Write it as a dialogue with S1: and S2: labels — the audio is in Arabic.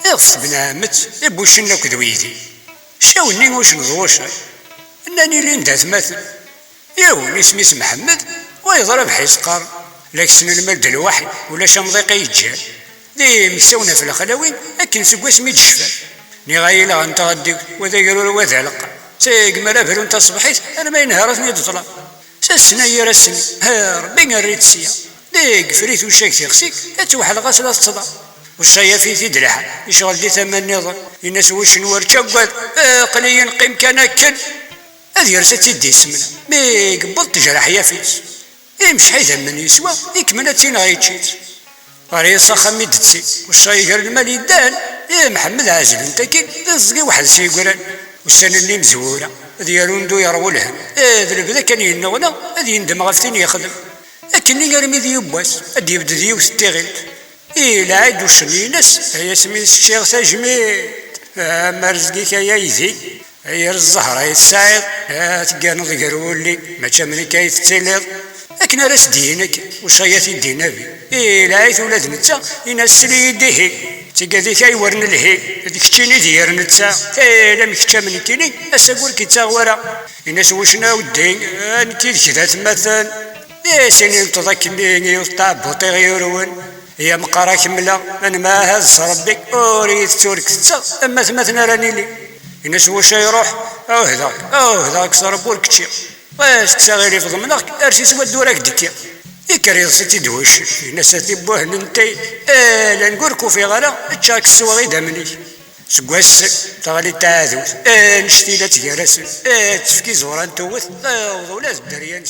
S1: يغص بنعمت يبوشنا كدويدي شاوني وش نضوشي انني لين دات مثل ياوني سميس محمد ويضرب حيسقر لك سن المال دلوحي ولا شمضيق يتجال دي مساونا في الخلاوين اكن سكوا سميت الشفا ني غايلا غنتغدي وذا قالوا وذا لقى سيق مالا بهلو انت صبحيت انا ما ينهارتني تطلع ساسنا يا رسمي ها ربي قريت السيا ديك فريت وشاك تيخسيك اتوحد غاسلا تصدى والشايا في ثيد لحا يشغل دي ثمن نظر الناس واش نورتشا قال قليا قيم كان كل هذه رسالتي دي سمنا مي قبلت جرح يا فيس يمشي حيث من يسوى يكمل تينا غيتشيت غاري صاخا ميدتسي والشاي قال المال يدان يا محمد عازل انت كي تزقي واحد سيقران والسنة اللي مزورة ديالو ندو يروى لهم هذا البدا كان ينغنى هذا يندم غفتين يخدم لكن يرمي ذي يبواس هذا يبدا ذي وستيغلت لا عاد وشني ناس هي سمي الشيخ تجميد مرزقك يا يزي هي الزهرة هي السعيد تلقى ذكر ولي ما تشمني كايت تسيليض لكن راس دينك وشايات يدينا بي لا عيث ولاد نتا يناس لي يديه تلقى ذيك يورن الهي هذيك تشيني دير نتا لا مكتا من كيني اساقول كي تاغورا الناس وشنا ودين انتي كذا تمثل يا سيني تضكني يطلع بوطي غيرون يا مقارا كملا انا ما هز ربك اريد تورك اما ثمثنا راني لي الناس واش يروح او هذاك صربو الكتشي واش تساغيري في ضمنك ارسي سوا دوراك دكيا يكري صيتي دوش الناس تيبوه ننتي لا نقولكو في غلا تشاك السواغي دامني سكواس تغلي تعاذوت نشتي لا تجرس تفكي زوران توث ولا الدريان